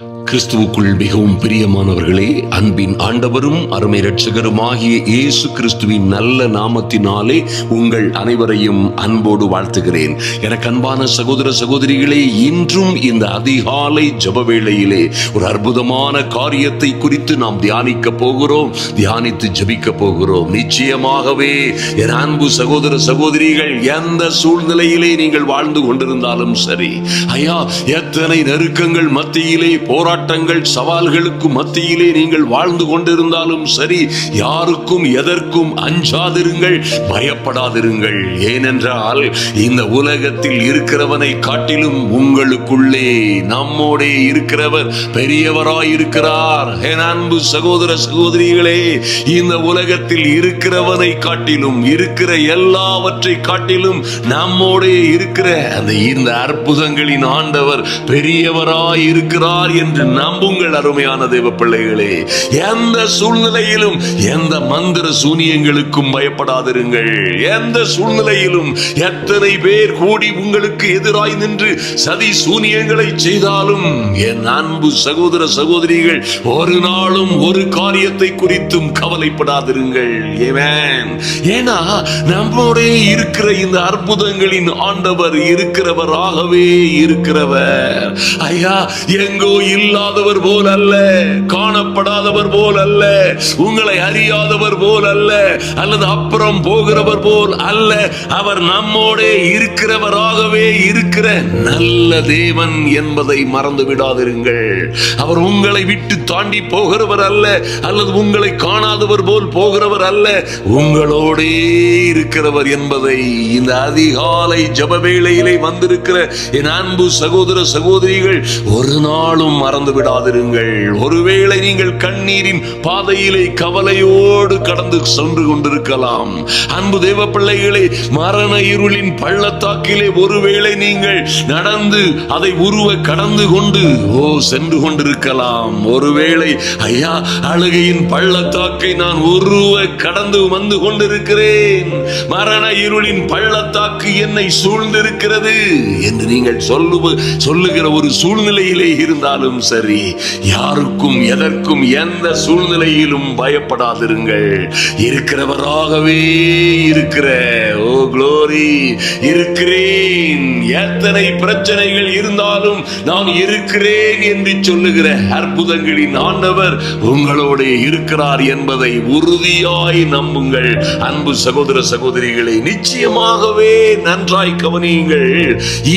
கிறிஸ்துவுக்குள் மிகவும் பிரியமானவர்களே, அன்பின் ஆண்டவரும் அருமை இரட்சகருமாகிய இயேசு கிறிஸ்துவின் நல்ல நாமத்தினாலே உங்கள் அனைவரையும் அன்போடு வாழ்த்துகிறேன். எனக்கு அன்பான சகோதர சகோதரிகளே, இன்றும் இந்த அதிகாலை ஜெப வேளையிலே ஒரு அற்புதமான காரியத்தை குறித்து நாம் தியானிக்க போகிறோம், தியானித்து ஜெபிக்க போகிறோம். நிச்சயமாகவே என் அன்பு சகோதர சகோதரிகள், எந்த சூழ்நிலையிலே நீங்கள் வாழ்ந்து கொண்டிருந்தாலும் சரி, ஐயா, எத்தனை நெருக்கங்கள் மத்தியிலே, போராட்டங்கள் சவால்களுக்கு மத்தியிலே நீங்கள் வாழ்ந்து கொண்டிருந்தாலும் சரி, யாருக்கும் எதற்கும் அஞ்சாதிருங்கள், பயப்படாதிருங்கள். ஏனென்றால் இந்த உலகத்தில் இருக்கிறவனை காட்டிலும் உங்களுக்குள்ளே நம்மோடே இருக்கிறவர் பெரியவராயிருக்கிறார். என் அன்பு சகோதர சகோதரிகளே, இந்த உலகத்தில் இருக்கிறவனை காட்டிலும், இருக்கிற எல்லாவற்றை காட்டிலும் நம்மோடே இருக்கிற இந்த அற்புதங்களின் ஆண்டவர் பெரியவராயிருக்கிறார் என்று நம்புங்கள் அருமையான தேவ பிள்ளைகளே. எந்த சூழ்நிலையிலும் எந்த மந்திர சூனியங்களுக்கும் பயப்படாதிருங்கள். எந்த சூழ்நிலையிலும் எத்தனை பேர் கூடி உங்களுக்கு எதிராய் நின்று சதி சூனியங்களை செய்தாலும், என் அன்பு சகோதர சகோதரிகள், ஒரு நாளும் ஒரு காரியத்தை குறித்தும் கவலைப்படாதிருங்கள். ஏன்னா நம்முடைய இருக்கிற இந்த அற்புதங்களின் ஆண்டவர் இருக்கிறவராகவே இருக்கிறவர். ஐயா, எங்கோ இல்லாதவர் போல் அல்ல, காணப்படாதவர் போல் அல்ல, உங்களை அறியாதவர் போல் அல்ல, அல்லது அப்புறம் போகிறவர் போல் அல்ல. அவர் நம்மோட இருக்கிறவராகவே இருக்கிற நல்ல தேவன் என்பதை மறந்து விடாதிருங்கள். அவர் உங்களை விட்டு தாண்டி போகிறவர் அல்ல, அல்லது உங்களை காணாதவர் போல் போகிறவர் அல்ல, உங்களோடே இருக்கிறவர் என்பதை இந்த அதிகாலை ஜெப வேளையிலே வந்திருக்கிற என் அன்பு சகோதர சகோதரிகள் ஒரு நாளும் மறந்து விடாதிருங்கள். ஒருவேளை நீங்கள் கண்ணீரின் பாதையிலே கவலையோடு கடந்து சென்று கொண்டிருக்கலாம். அன்பு தேவ பிள்ளைகளே, மரண இருளின் பள்ளத்தாக்கிலே ஒருவேளை நீங்கள் நடந்து அதை உருவ கடந்து கொண்டு சென்று கொண்டிருக்கலாம். ஒருவேளை ஐயா, அழுகையின் பள்ளத்தாக்கை நான் உருவ கடந்து வந்து கொண்டிருக்கிறேன், மரண இருளின் பள்ளத்தாக்கு என்னை சூழ்ந்திருக்கிறது என்று நீங்கள் சொல்லுகிற ஒரு சூழ்நிலையிலே இருந்தாலும் சரி, யாருக்கும் எதற்கும் எந்த சூழ்நிலையிலும் பயப்படாதிருங்கள். இருக்கிறவராகவே இருக்கிற இருக்கிறேன், எத்தனை பிரச்சனைகள் இருந்தாலும் நான் இருக்கிறேன் என்று சொல்லுகிற அற்புதங்களின் ஆண்டவர் உங்களோட இருக்கிறார் என்பதை உறுதியாய் நம்புங்கள். அன்பு சகோதர சகோதரிகளை, நிச்சயமாகவே நன்றாய் கவனியுங்கள்.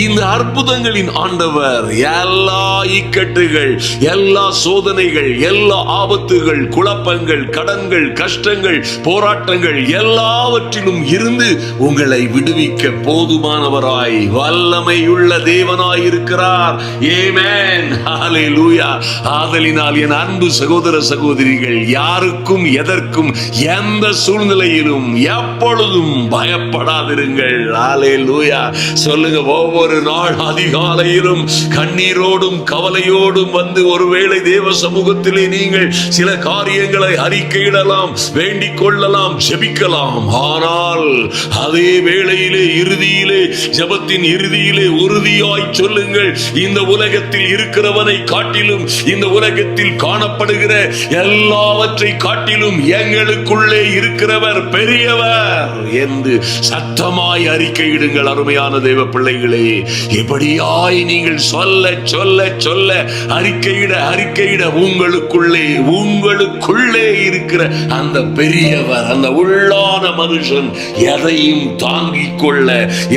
இந்த அற்புதங்களின் ஆண்டவர் எல்லா இக்கட்டுகள், எல்லா சோதனைகள், எல்லா ஆபத்துகள், குழப்பங்கள், கடன்கள், கஷ்டங்கள், போராட்டங்கள் எல்லாவற்றிலும் இருந்து உங்களை விடுவிக்க போதுமானவராய் வல்லமையுள்ள தேவனாய் இருக்கிறார். ஆமென், ஹல்லேலூயா. ஆதலினால் என் அன்பு சகோதர சகோதரிகள், யாருக்கும் எதற்கும் எந்த சூழ்நிலையிலும் எப்பொழுதும் பயப்படாதிருங்கள். ஹல்லேலூயா. சொல்லுங்க, ஒவ்வொரு நாள் அதிகாலையிலும் கண்ணீரோடும் கவலையோடும் வந்து ஒருவேளை தேவ சமூகத்திலே நீங்கள் சில காரியங்களை அறிக்கையிடலாம், வேண்டிக் கொள்ளலாம், ஜெபிக்கலாம். ஆனால் அதே வேளையிலே இறுதியிலே, ஜெபத்தின் இறுதியிலே உறுதியாய் சொல்லுங்கள், இந்த உலகத்தில் இருக்கிறவனை காட்டிலும், இந்த உலகத்தில் காணப்படுகிற எல்லாவற்றை காட்டிலும் எங்களுக்குள்ளே இருக்கிறவர் பெரியவர் என்று சத்தமாய் அறிக்கையிடுங்கள். அருமையான தேவ பிள்ளைகளே, இப்படியாய் நீங்கள் சொல்ல சொல்ல சொல்ல அறிக்கையிட உங்களுக்குள்ளே இருக்கிற அந்த பெரியவர், அந்த உள்ளான மனுஷன் எதையும் தாங்கிக் கொள்ள,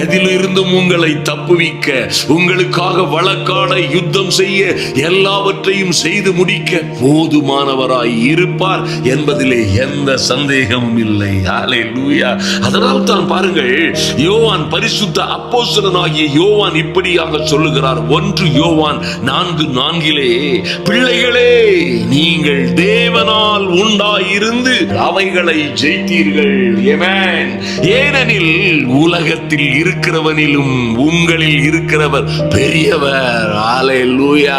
எதிலிருந்தும் உங்களை தப்புவிக்க, உங்களுக்காக வழக்காட யுத்தம் செய்ய, எல்லாவற்றையும் செய்து முடிக்க போதுமானவராய் இருப்பார் என்பதிலே எந்த சந்தேகமும் இல்லை. ஹல்லேலூயா. அதனால் தான் பாருங்கள், யோவான், பரிசுத்த அப்போஸ்தலனாகிய யோவான் இப்படியாக சொல்லுகிறார். 1 யோவான் 4:4, பிள்ளைகளே, நீங்கள் தேவனால் உண்டாயிருந்து அவைகளை ஜெயித்தீர்கள். ஆமென். ஏனெனில் உலகத்தில் இருக்கிறவனிலும் உங்களில் இருக்கிறவர் பெரியவர். ஹல்லேலூயா.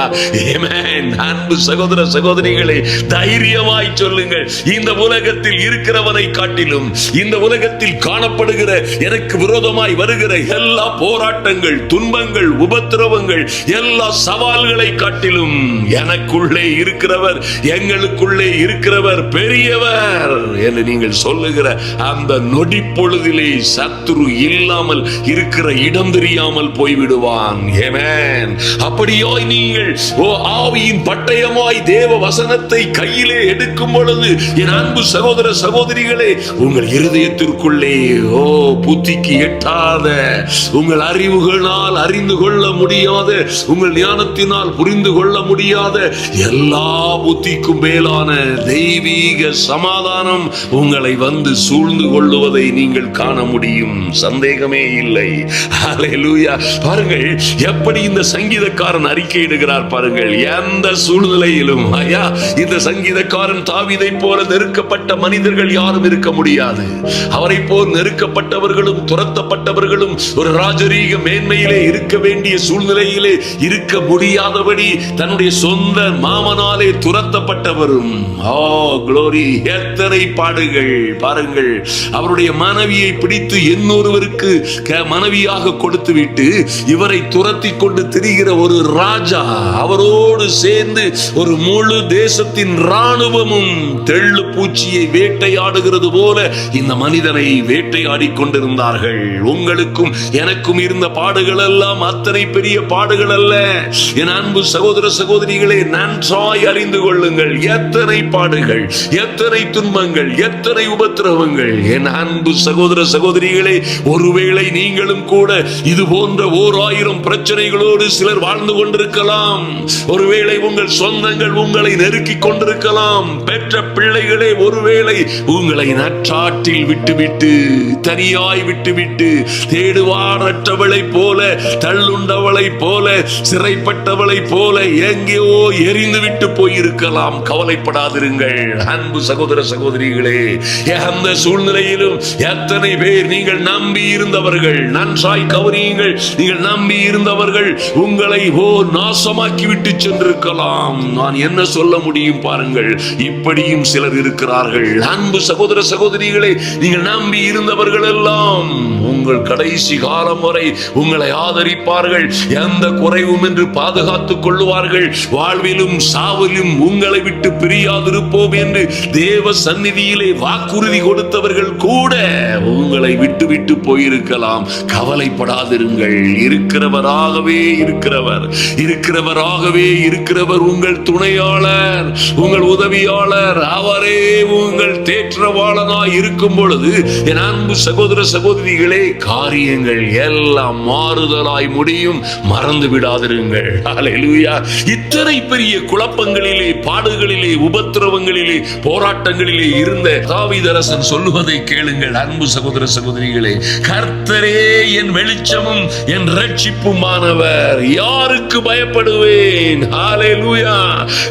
ஆமென். அன்பு சகோதர சகோதரிகளே, தைரியமாய் சொல்லுங்கள், இந்த உலகத்தில் இருக்கிறவனை காட்டிலும், இந்த உலகத்தில் காணப்படுகிற எனக்கு விரோதமாய் வருகிற எல்லா போராட்டங்கள், துன்பங்கள், உபத்திரவங்கள், எல்லா சவால்களை காட்டிலும் காட்டிலும் எனக்குள்ளே இருக்கிறவர், எங்களுக்குள்ளே இருக்கிறவர் பெரியவர் என்று நீங்கள் சொல்லுகிற அந்த நொடி பொழுதிலே சத்துரு இல்லாமல் இருக்கிற இடம் தெரியாமல் போய்விடுவான். ஆமென். அப்படியாய் நீங்கள் ஆவியின் பட்டயமாய் தேவ வசனத்தை கையிலே எடுக்கும் பொழுது என் அன்பு சகோதர சகோதரிகளே, உங்கள் இருதயத்திற்குள்ளே புத்திக்கு எட்டாத, உங்கள் அறிவுகளால் அறிந்து கொள்ள முடியாத, உங்கள் ஞானத்தினால் புரிந்து கொள்ள முடியாத எல்லா புத்திக்கும் மேலான தெய்வீக சமாதானம் உங்களை வந்து சூழ்ந்து கொள்ளுவதை நீங்கள் காண முடியும். சந்தேகமே இல்லை. ஹல்லேலூயா. பாருங்கள் எப்படி இந்த சங்கீதக்காரன் அறிக்கையிடுகிறார் பாருங்கள். எந்த சூழ்நிலையிலும் ஐயா, இந்த சங்கீதக்காரன் தாவீதை போல நெருக்கப்பட்ட மனிதர்கள் யாரும் இருக்க முடியாது. அவரை போல் நெருக்கப்பட்டவர்களும் துரத்தப்பட்டவர்களும் ஒரு ராஜரீக மேன்மையிலே இருக்க வேண்டிய சூழ்நிலையிலே இருக்க முடியாதபடி தன்னுடைய சொந்த மாமனாலே துரத்தப்பட்டவரும் குளோரி, எத்தனை பாடுகள் பாருங்கள். அவருடைய மனைவியை பிடித்து இன்னொருவருக்கு மனைவியாக கொடுத்து விட்டு இவரை துரத்தி கொண்டு திரிகிற ஒரு ராஜா, அவரோடு சேர்ந்து ஒரு முழு தேசத்தின் ராணுவமும் தெள்ளு பூச்சியை வேட்டையாடுகிறது போல இந்த மனிதனை வேட்டையாடி கொண்டிருந்தார்கள். உங்களுக்கும் எனக்கும் இருந்த பாடுகள் எல்லாம் அத்தனை பெரிய பாடுகள் அல்ல. என் அன்பு சகோதர சகோதரிகளே, நன்றாய் அறிந்து கொள்ளுங்கள். எத்தனை பாடுகள், எத்தனை துன்பங்கள், எத்தனை உபத்திரவங்கள். என் அன்பு சகோதர சகோதரிகளே, ஒருவேளை நீங்களும் கூட இது போன்ற 1000 பிரச்சனைகளோடு சிலர் வாழ்ந்து கொண்டிருக்கலாம். ஒருவேளை உங்கள் சொந்தங்கள் உங்களை நெருக்கிக் கொண்டிருக்கலாம். பெற்ற பிள்ளைகளே ஒருவேளை உங்களை நற்றாற்றில் விட்டுவிட்டு, தனியாய் விட்டுவிட்டு, தேடுவாரற்றவளை போல, தள்ளுண்டவளை போல, சிறைப்பட்டவளை போல எங்கேயோ எரிந்து விட்டு போயிருக்கலாம். கவலைப்படாதிருங்கள் அன்பு சகோதர சகோதரிகளே. அந்த சூழ்நிலையிலும் எத்தனை பேர் நீங்கள் நம்பி இருந்தவர்கள், நன்றாய் கவனியுங்கள், நீங்கள் நம்பி இருந்தவர்கள் உங்களை நாசமாக்கி விட்டு சென்றிருக்கலாம். நான் என்ன சொல்ல முடியும் பாருங்கள். இப்படியும் சிலர் இருக்கிறார்கள். அன்பு சகோதர சகோதரிகளே, நீங்கள் நம்பி இருந்தவர்கள் எல்லாம் உங்கள் கடைசி காலம் வரை உங்களை ஆதரிப்பார்கள், எந்த குறைவும் என்று பாதுகாத்துக் கொள்ளுவார்கள். வாழ்விலும் சாவிலும் உங்களை விட்டு பிரியாதிருப்போம் என்று தேவ சந்நிதியிலே வாக்குறுதி கொடுத்தவர்கள் கூட உங்களை விட்டு விட்டு போயிருக்கலாம். கவலைப்படாதிருங்கள். இருக்கிறவராகவே இருக்கிறவர் உங்கள் துணையாளர், உங்கள் உதவியாளர். அவரே உங்கள் தேற்றவாளனாய் இருக்கும் பொழுது என் அன்பு சகோதர சகோதரிகளே, காரியங்கள் எல்லாம் மாறுதலாய் முடியும். மறந்து விடாதிருங்கள். ஹல்லேலூயா. இத்தனை பெரிய குழப்பங்களிலே, பாடுகளிலே, உபத்திரவங்களிலே, போராட்டங்களிலே இருந்த தாவீதரசன் சொல்லுவதை கேளுங்கள். அன்பு சகோதர சகோதரிகளே, கர்த்தரே என் வெளிச்சமும் என் இரட்சிப்புமானவர், யாருக்கு பயப்படுவேன்? ஹல்லேலூயா.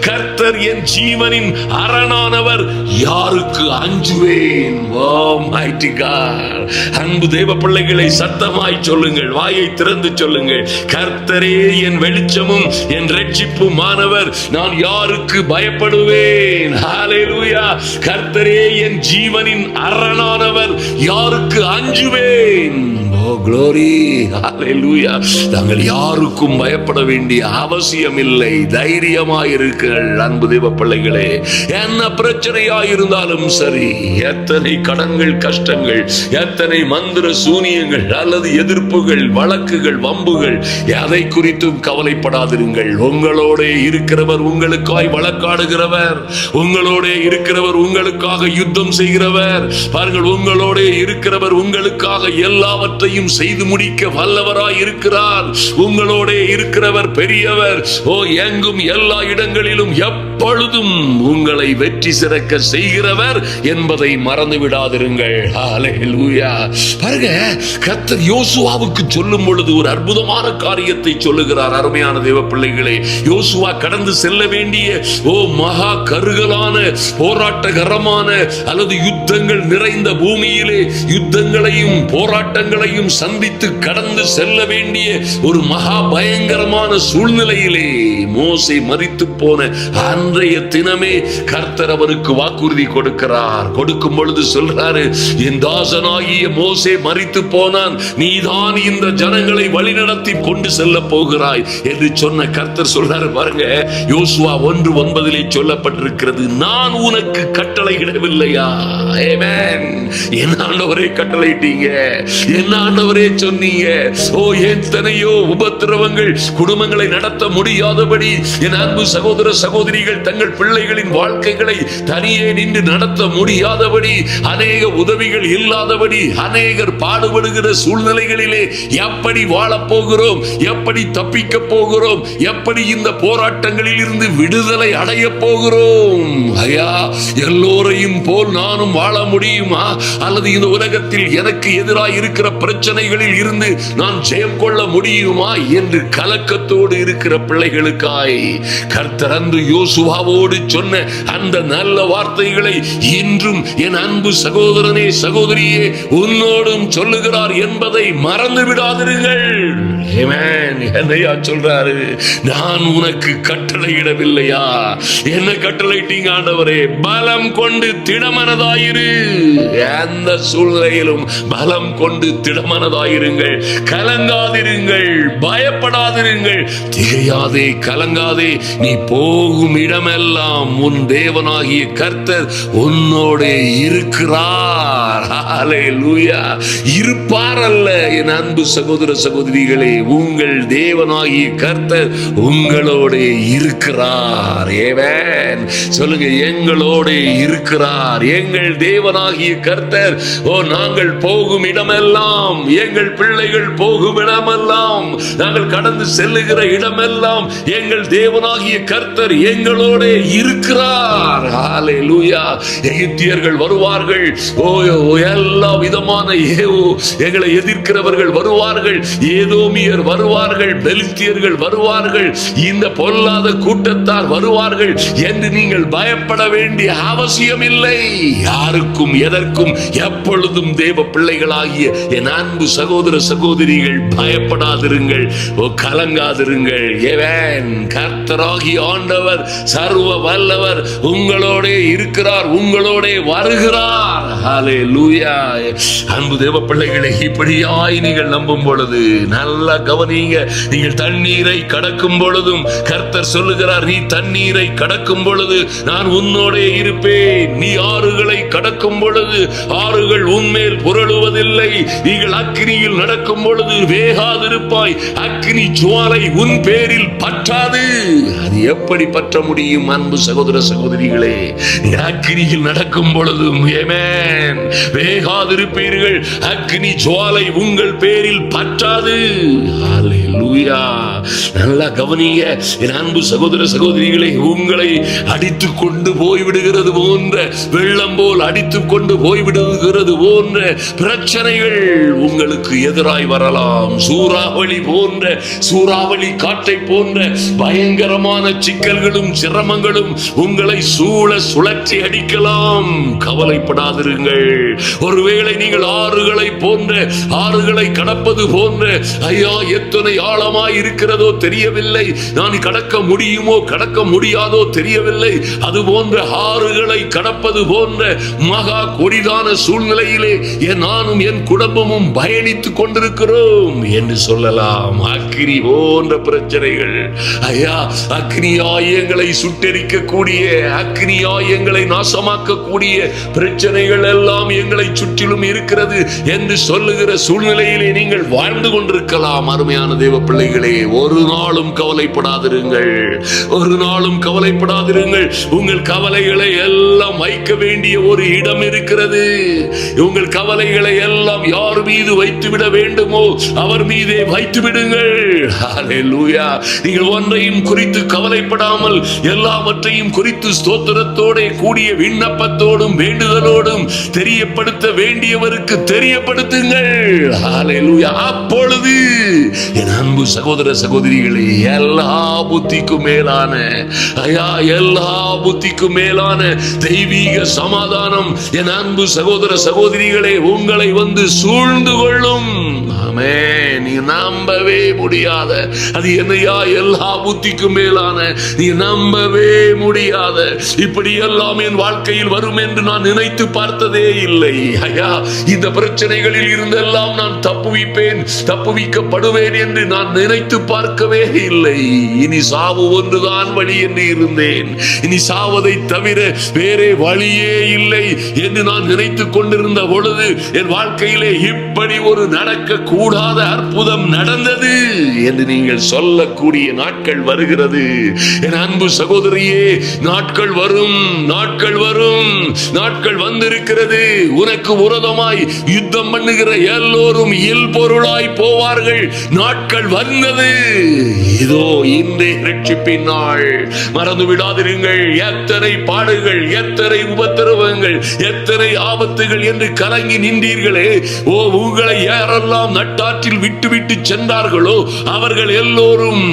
கர்த்தர் என் ஜீவனின் அரணானவர், யாருக்கு அஞ்சுவேன்? ஓ மைட்டி காட். அன்பு தேவ பிள்ளைகளை, சத்தமாய் சொல்லுங்கள், வாயை திறந்து சொல்லுங்கள். கர்த்தரே என் வெளிச்சமும் என் இரட்சிப்புமானவர், நான் யாருக்கு பயப்படுவேன்? ஹல்லேலூயா. கர்த்தரே என் ஜீவனின் அரணானவர், யாருக்கு அஞ்சுவேன்? ஓ க்ளோரி. ஹல்லேலூயா. நாங்கள் யாருக்கும் பயப்பட வேண்டிய அவசியம் இல்லை. தைரியமாயிருங்கள் அன்பு தேவ பிள்ளைகளே. என்ன பிரச்சனையாயிருந்தாலும் சரி, எத்தனை கடன்கள், கஷ்டங்கள், எத்தனை மந்திர சூனியங்கள் அல்லது எதிர்ப்புகள், வழக்குகள், வம்புகள், எதை குறித்தும் கவலைப்படாதிருங்கள். உங்களோட இருக்கிறவர் உங்களுக்காய் வழக்காடுகிறவர், உங்களோட இருக்கிறவர் உங்களுக்காக யுத்தம் செய்கிறவர். பாருங்கள், உங்களோட இருக்கிறவர் உங்களுக்காக எல்லாவற்றையும் செய்து முடிக்க வல்லவராய் இருக்கிறார். உங்களோட இருக்கிறவர் பெரியவர். எங்கும் எல்லா இடங்களிலும் எப்பொழுதும் உங்களை வெற்றி சிறக்க செய்கிறவர் என்பதை மறந்து விடாதிருங்கள். ஹல்லேலூயா. பாருங்க, கர்த்தர் யோசுவாவுக்கு சொல்லும் பொழுது ஒரு அற்புதமான காரியத்தை சொல்லுகிறார். அருமையான தேவ பிள்ளைகளே, யோசுவா கடந்து செல்ல வேண்டிய மகா கருகலான, போராட்டகரமான அல்லது யுத்தங்கள் நிறைந்த பூமியிலே யுத்தங்களையும் போராட்டங்களையும் சந்தித்து கடந்து செல்ல வேண்டிய ஒரு மகா பயங்கரமான சூழ்நிலையிலே மோசே மரித்து போன அந்த அன்றைய தினமே கர்த்தர் அவனுக்கு வாக்குறுதி கொடுக்கிறார். கொடுக்கும் பொழுது சொல்றாரு, என் தாசனாகிய மோசே மரித்து போனான், நீதான் இந்த ஜனங்களை வழிநடத்தி கொண்டு செல்ல போகிறாய் என்று சொன்ன கர்த்தர் சொல்றாரு பாருங்க. யோசுவா 1:9 சொல்லப்பட்டிருக்கிறது, நான் உனக்கு கட்டளையிடவில்லையா? ஆமென். என்ன ஆண்டவரே கட்டளையிட்டீங்க, என்ன ஆண்டவரே சொன்னீங்க. ஓ, எத்தனையோ உபத்திரவங்கள் குடும்பங்களை நடத்த முடியாதபடி என் அன்பு சகோதர சகோதரிகள் தங்கள் பிள்ளைகளின் வாழ்க்கைகளை தனியே நின்று நடத்த முடியாதபடி, அநேக உதவிகள் இல்லாதபடி, அநேகர் பாடுபடுகிற சூழ்நிலைகளிலே எப்படி வாழப் போகிறோம், எப்படி தப்பிக்க போகிறோம், எப்படி இந்த போராட்டங்களில் இருந்து விடுதலை அடைய போகிறோம். ஐயா, எல்லோரையும் போல் நானும் வாழ முடியுமா? அல்லது இந்த உலகத்தில் எனக்கு எதிராக இருக்கிற பிரச்சனைகளில் இருந்து நான் ஜெயம் கொள்ள முடியுமா என்று கலக்கத்தோடு இருக்கிற பிள்ளைகளுக்காய் கர்த்தர் அன்று யோசுவாவோடு சொன்ன அந்த நல்ல வார்த்தைகளை இன்றும் என் அன்பு சகோதரனே சகோதரியே உன்னோடும் சொல்லுகிறார் என்பதை மறந்து விடாதீர்கள். என்னையா சொல்றாரு, நான் உனக்கு கட்டளையிடவில்லையா? என்ன கட்டளையிட்டீங்க ஆண்டவரே? பலம் கொண்டு திடமனதாயிரு. எந்த சூழ்நிலையிலும் பலம் கொண்டு திடமனதாயிருங்கள், கலங்காதிருங்கள், பயப்படாதிருங்கள், திகையாதே, கலங்காதே. நீ போகும் இடமெல்லாம் உன் தேவனாகிய கர்த்தர் உன்னோட இருக்கிறார். ஹல்லேலூயா. இருப்பார் அல்ல, என் அன்பு சகோதர சகோதரிகளே, உங்கள் தேவனாகிய கர்த்தர் உங்களோட இருக்கிறார். ஆமென். சொல்லுங்க, எங்களோட இருக்கிறார் எங்கள் தேவனாகிய கர்த்தர். ஓ, நாங்கள் போகும் இடமெல்லாம், எங்கள் பிள்ளைகள் போகும் இடமெல்லாம், நாங்கள் கடந்து செல்லுகிற இடமெல்லாம் எங்கள் தேவனாகிய கர்த்தர் எங்களோட இருக்கிறார். ஹல்லேலூயா. எகிப்தியர்கள் வருவார்கள், ஓ, எல்லா விதமான எங்களை எதிர்க்கிறவர்கள் வருவார்கள், ஏதோமியர் வருவார்கள், பெலிஸ்தியர்கள் வருவார்கள், இந்த பொல்லாத கூட்டத்தார் வருவார்கள் என்று நீங்கள் பயப்பட வேண்டிய அவசியம் இல்லை. யாருக்கும் எதற்கும் எப்பொழுதும் தேவ பிள்ளைகளாகிய என் அன்பு சகோதர சகோதரிகள் பயப்படாதிருங்கள், கலங்காதிருங்கள். ஏவன் கர்த்தராகிய ஆண்டவர் சர்வ வல்லவர் உங்களோட இருக்கிறார், உங்களோட வருகிறார். ஹல்லேலூயா. அன்பு தேவ பிள்ளைகளை, இப்படியாய் நீங்கள் நம்பும் பொழுது நல்லா கவனிங்க. நீங்கள் தண்ணீரை கடக்கும் பொழுதும் கர்த்தர் சொல்லுகிறார், நீ தண்ணீரை கடக்கும் பொழுது நான் உன்னோட இருப்பேன். நீ ஆறுகளை கடக்கும் பொழுது ஆறுகள் உன்மேல் புரளுவதில்லை. நீங்கள் அக்கினியில் நடக்கும் பொழுது வேகாதிருப்பாய், அக்கினி ஜுவாலை உன் பேரில் பற்றாது. அது எப்படி பற்ற முடியும் அன்பு சகோதர சகோதரிகளே? அக்கினியில் நடக்கும் பொழுதும் ஆமென் வேகாதிருப்பீர்கள், அக்கினி ஜுவாலை உங்கள் பேரில் பற்றாது. ஹல்லேலூயா. நல்லா கவனிங்க என் அன்பு சகோதர சகோதரிகளை, உங்களை அடித்துக் கொண்டு போய்விடுகிறது போன்ற, வெள்ளம் போல் அடித்துக் கொண்டு போய்விடுகிறது போன்ற பிரச்சனைகள் உங்களுக்கு எதிராய் வரலாம். சூறாவளி போன்ற, சூறாவளி காற்றை போன்ற பயங்கரமான சிக்கல்களும் சிரமங்களும் உங்களை சூழ சுழற்றி அடிக்கலாம். கவலைப்படாதிருங்கள். ஒருவேளை நீங்கள் ஆறுகளை போன்ற, ஆறுகளை கடப்பது போன்ற, ஐயா எத்தனை ஆழமாய் இருக்கிறதோ தெரியவில்லை, நான் கடக்க முடியுமோ கடக்க முடியாதோ தெரியவில்லை, அது போன்ற ஆறுகளை கடப்பது போன்ற மகா கொடிதான சூழ்நிலையிலே நானும் என் குடும்பமும் பயணித்துக் கொண்டிருக்கிறோம் என்று சொல்லலாம். அக்கினி போன்ற பிரச்சனைகள், ஐயா அக்கினி ஆயங்களை சுட்டெரிக்கக்கூடிய, அக்கினி ஆயங்களை நாசமாக்கக்கூடிய பிரச்சனைகள் எல்லாம் எங்களை சுற்றிலும் இருக்கிறது என்று சொல்லுகிற சூழ்நிலையிலே நீங்கள் வாழ்ந்து கொண்டிருக்கலாம். அருமையான தேவ பிள்ளைகளே, ஒரு நாளும் கவலைப்படாதிருங்கள், ஒரு நாளும் கவலைப்படாதிருங்கள். உங்கள் கவலைகளை எல்லாம் வைக்க வேண்டிய ஒரு இடம் இருக்கிறது. உங்கள் கவலைகளை எல்லாம் யார் மீது வைத்துவிட வேண்டுமோ அவர் மீதே வைத்து விடுங்கள். ஹல்லேலூயா. நீங்கள் ஒன்றையும் குறித்து கவலைப்படாமல் எல்லாவற்றையும் குறித்து ஸ்தோத்திரத்தோட கூடிய விண்ணப்பத்தோடும் வேண்டுதலோடும் தெரியப்படுத்த வேண்டியவருக்கு தெரியப்படுத்துங்கள். ஹல்லேலூயா. அப்பொழுது என் அன்பு சகோதர சகோதரிகளே, எல்லா புத்திக்கும் மேலான, ஐயா எல்லா புத்திக்கும் மேலான தெய்வீக சமாதானம் என் அன்பு சகோதர சகோதரிகளே உங்களை வந்து சூழ்ந்து கொள்ளும். ஆமென். நீ நம்பவே முடியாத, அது என்னையா எல்லா புத்திக்கும் மேலான, நீ நம்ப நம்பவே முடியாத இப்படியெல்லாம் என் வாழ்க்கையில் வரும் என்று நான் நினைத்து பார்த்ததே இல்லை. ஐயா, இந்த பிரச்சனைகளில் இருந்தெல்லாம் நான் தப்புவிக்கப்படுவேன் என்று நான் நினைத்து பார்க்கவே இல்லை. இனி சாவு ஒன்றுதான் வழி என்று இருந்தேன். இனி சாவதை தவிர வேறே வழியே இல்லை என்று நான் நினைத்துக் கொண்டிருந்த பொழுது என் வாழ்க்கையிலே இப்படி ஒரு நடக்க கூடாத அற்புதம் நடந்தது என்று நீங்கள் சொல்லக்கூடிய நாட்கள் வருகிறது. என் அன்பு சகோதரியே, நாட்கள் வரும், நாட்கள் வரும், நாட்கள் வந்திருக்கிறது. உனக்கு விரோதமாய் யுத்தம் பண்ணுகிற எல்லோரும் இல்பொருளாய் போவார்கள். நாட்கள் வந்தது. இதோ இன்றே ரட்சிப்பின் நாள். மறந்து விடாதிருங்கள். எத்தனை பாடுகள், எத்தனை உபத்திரவங்கள், எத்தனை ஆபத்துகள் என்று கலங்கி நின்றீர்களே. ஓ, உங்களை யாரெல்லாம் நட்டாற்றில் விட்டு விட்டு சென்றார்களோ அவர்கள் எல்லோரும்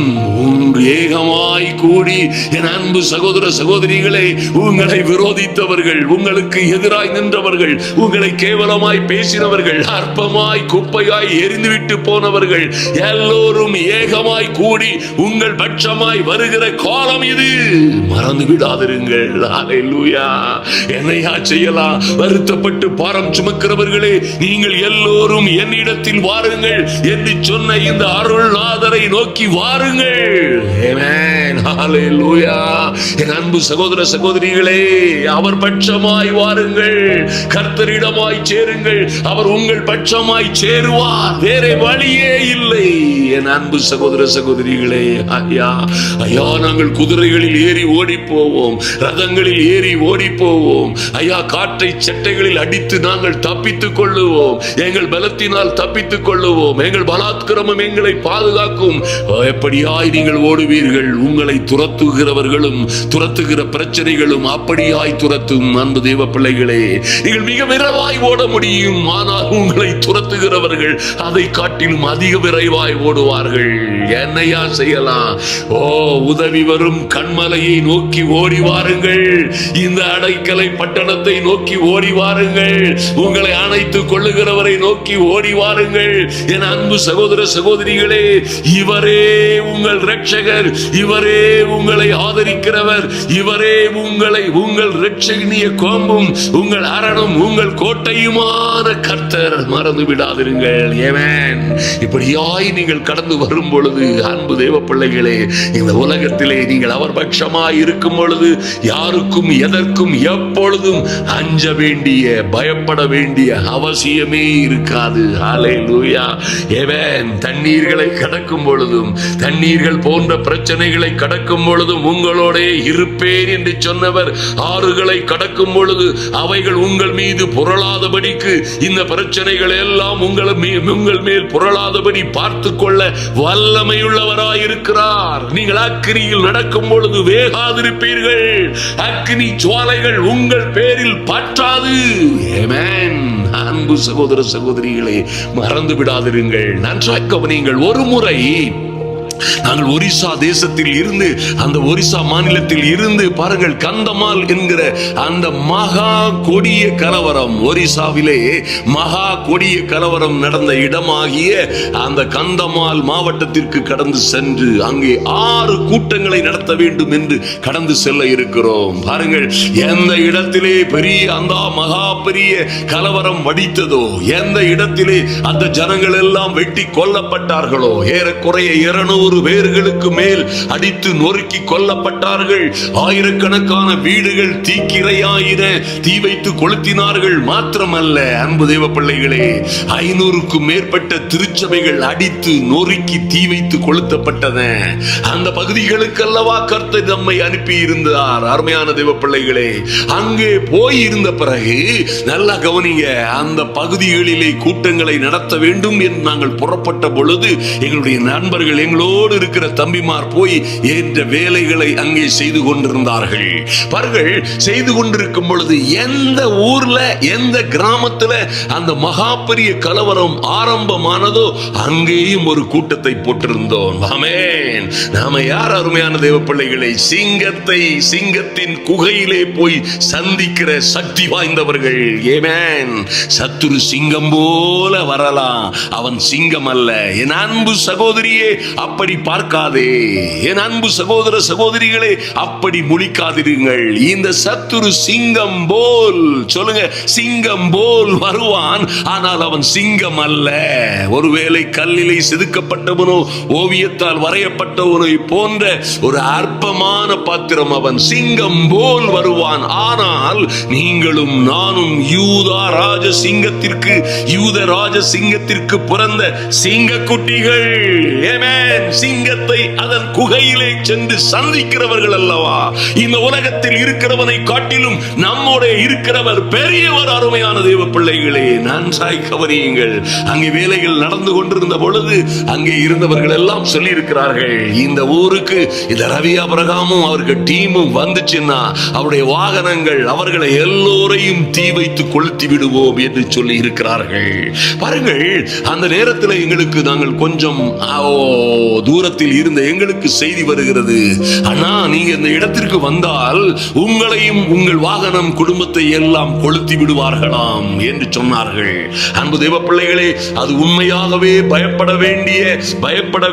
ஏகமாய் கூடி, என் அன்பு சகோதர சகோதரிகளே, உங்களை விரோதித்தவர்கள், உங்களுக்கு எதிராய் நின்றவர்கள், உங்களை கேவலமாய் பேசினவர்கள், அற்பமாய் குப்பையாய் எரிந்துவிட்டு போனவர்கள் எல்லோரும் ஏகமாய் கூடி உங்கள் பட்சமாய் வருகிற காலம் இது. மறந்து விடாதிருங்கள். ஹல்லேலூயா. என்னையா செய்யலாம்? வருத்தப்பட்டு பாரம் சுமக்கிறவர்களே, நீங்கள் எல்லோரும் என்னிடத்தில் வாருங்கள் என்று சொன்ன இந்த அருள்நாதரை நோக்கி வாருங்கள். ஆமென். ஹல்லேலூயா. என் அன்பு சகோதர சகோதரிகளே, அவர் பட்சமாய் வாருங்கள். கர்த்தரிடமாய் சேருங்கள். அவர் உங்கள் பட்சமாய் சேருவார். வேற வழியே இல்லை. என் அன்பு சகோதர சகோதரிகளே, ஐயா ஐயா, நாங்கள் குதிரைகளில் ஏறி ஓடி போவோம், ரதங்களில் ஏறி ஓடி போவோம். ஐயா, காற்றை சட்டைகளில் அடித்து நாங்கள் தப்பித்துக் கொள்ளுவோம். எங்கள் பலத்தினால் தப்பித்துக் கொள்ளுவோம். எங்கள் பலாத்கிரமம் எங்களை பாதுகாக்கும். எப்படியாய் நீங்கள் ஓடுவீர்கள். உங்களை துரத்துகிறவர்களும் துரத்துகிற பிரச்சனைகளும் அப்படியாய் துரத்தும். அன்பு தேவ பிள்ளைகளே, நீங்கள் மிக விரைவாய் ஓட முடியும். ஆனால் உங்களை துரத்துகிறவர்கள் அதை காட்டிலும் அதிக விரைவாய் ஓடுவார்கள். என்னையா செய்யலாம்? ஓ, உதவி வரும் கண்மலையை நோக்கி ஓடி வாருங்கள். இந்த அடைக்கலை பட்டணத்தை நோக்கி ஓடி வாருங்கள். உங்களை அணைத்துக் கொள்ளுகிறவரை நோக்கி ஓடி வாருங்கள். என் அன்பு சகோதர சகோதரிகளே, இவரே உங்கள் இரட்சகர், இவரே உங்களை ஆதரிக்கிறவர், இவரே உங்கள் இரட்சகனிய கோம்பும் உங்கள் அரணும் உங்கள் கோட்டையுமான கர்த்தர். மறந்து விடாதிருங்கள். ஆமென். இப்படியாய் நீங்கள் கடந்து வரும் பொழுது, அன்பு தேவ பிள்ளைகளே, இந்த உலகத்திலே நீங்கள் அவர் பட்சமாய் இருக்கும் பொழுது யாருக்கும் எதற்கும் எப்பொழுதும் அஞ்ச வேண்டிய, பயப்பட வேண்டிய அவசியமே இருக்காது. ஹல்லேலூயா. ஆமென். தண்ணீர்களை கடக்கும் பொழுதும், தண்ணீர்கள் போன்ற பிரச்சனைகளை கடக்கும் பொழுதும் உங்களோட இருப்பேன் என்று சொன்னவர், ஆறுகளை கடக்கும் பொழுது அவைகள் உங்கள் மீது புரளாதபடிக்கு, இந்த பிரச்சனைகள் எல்லாம் உங்கள் மேல் புரளாதபடி பார்த்துக் கொள்ள வல்லமையுள்ளவராயிருக்கிறார். நீங்கள் அக்கினியில் நடக்கும் பொழுது வேகாதிருப்பீர்கள். அக்கினி ஜுவாலைகள் உங்கள் பேரில் பற்றாது. ஆமென். அன்பு சகோதர சகோதரிகளே, மறந்து விடாதிருங்கள். நன்றாய் கவனியுங்கள். ஒரு முறை நாங்கள் ஒரிசா தேசத்தில் இருந்து, அந்த ஒரிசா மாநிலத்தில் இருந்து பாருங்கள், கந்தமால் என்கிற அந்த மகா கொடிய கலவரம், ஒரிசாவிலே மகா கொடிய கலவரம் நடந்த இடமாகிய அந்த கந்தமால் மாவட்டத்திற்கு கடந்து சென்று அங்கே 6 கூட்டங்களை நடத்த வேண்டும் என்று கடந்து செல்ல இருக்கிறோம். பாருங்கள், எந்த இடத்திலே அந்த மகா பெரிய கலவரம் வடித்ததோ, எந்த இடத்திலே அந்த ஜனங்கள் எல்லாம் வெட்டி கொல்லப்பட்டார்களோ, ஏறக்குறைய 200 பேர்களுக்கு மேல் அடித்து நொறுக்கி கொல்லப்பட்டார்கள். ஆயிரக்கணக்கான வீடுகள் தீக்கிரையாயின, தீ வைத்து கொளுத்தினார்கள். மாத்திரமல்ல, அன்பு தேவ பிள்ளைகளே, 500க்கும் மேற்பட்ட திருச்சபைகள் அடித்து நொறுக்கி தீ வைத்து கொளுத்தப்பட்டன. அந்த பகுதிகளுக்கு அல்லவா கர்த்தர் நம்மை அனுப்பி இருந்தார். அருமையான தேவ பிள்ளைகளே, அங்கே போய் இருந்த பிறகு நல்லா கவனிங்க, அந்த பகுதிகளிலே கூட்டங்களை நடத்த வேண்டும் என்று நாங்கள் புறப்பட்ட பொழுது எங்களுடைய நண்பர்கள், எங்களோடு இருக்கிற தம்பிமார் போய் என்ற வேலைகளை அங்கே செய்து கொண்டிருந்தார்கள். பாருங்கள், செய்து கொண்டிருக்கும் பொழுது எந்த ஊர்ல, எந்த கிராமத்துல அந்த மகா பெரிய கலவரம் ஆரம்பம் ஆரம்பமானதோ அங்கேயும் ஒரு கூட்டத்தை போட்டிருந்தோம். ஆமென். நாம யார் அருமையான தேவ பிள்ளைகளை? சிங்கத்தின் குகையிலே போய் சந்திக்கிற சக்தி வாய்ந்தவர்கள். ஆமென். சத்துரு சிங்கம் போல வரலாம், அவன் சிங்கம் அல்ல. என் அன்பு சகோதரியே, அப்படி பார்க்காதே. என் அன்பு சகோதர சகோதரிகளே, அப்படி முழிக்காதிருங்கள். இந்த சத்துரு சிங்கம் போல், சொல்லுங்க, சிங்கம் போல் வருவான், ஆனால் அவன் சிங்கம் அல்ல. ஒருவேளை கல்லிலே செதுக்கப்பட்டவனோ ஓவியத்தால் வரையப்பட்டவனோ போன்ற ஒரு அற்பமான பாத்திரம் அவன். சிங்கம் போல் வருவான். ஆனால் நீங்களும் நானும் யூத ராஜ சிங்கத்திற்கு பிறந்த சிங்க குட்டிகள். ஆமென். சிங்கத்தை அதன் குகையிலே சென்று சந்திக்கிறவர்கள் அல்லவா? இந்த உலகத்தில் இருக்கிறவனை காட்டிலும் நம்மோட இருக்கிறவர் பெரியவர். அருமையான தேவ பிள்ளைகளே, நன்றாய் கவனியுங்கள். அங்கே வேலைகள் நடந்து கொண்டிருந்த பொழுது அங்கே இருந்தவர்கள் எல்லாம் சொல்லி இருக்கிறார்கள், இந்த ஊருக்கு இந்த ரவி அபிரகாமும் அவருக்கு டீமும் வந்துச்சுன்னா அவருடைய வாகனங்கள் அவர்களை எல்லோரையும் தீ வைத்து கொளுத்தி விடுவோம் என்று சொல்லி இருக்கிறார்கள். பாருங்கள், அந்த நேரத்தில் எங்களுக்கு, நாங்கள் கொஞ்சம் தூரத்தில் இருந்த எங்களுக்கு செய்தி வருகிறது, ஆனா நீங்க இந்த இடத்திற்கு வந்தால் உங்களையும் உங்கள் வாகனம் குடும்பத்தை எல்லாம் கொளுத்தி விடுவார்களாம் என்று சொன்னார்கள். அன்பு தேவ பிள்ளைகளே, அது உண்மையாகவே பயப்பட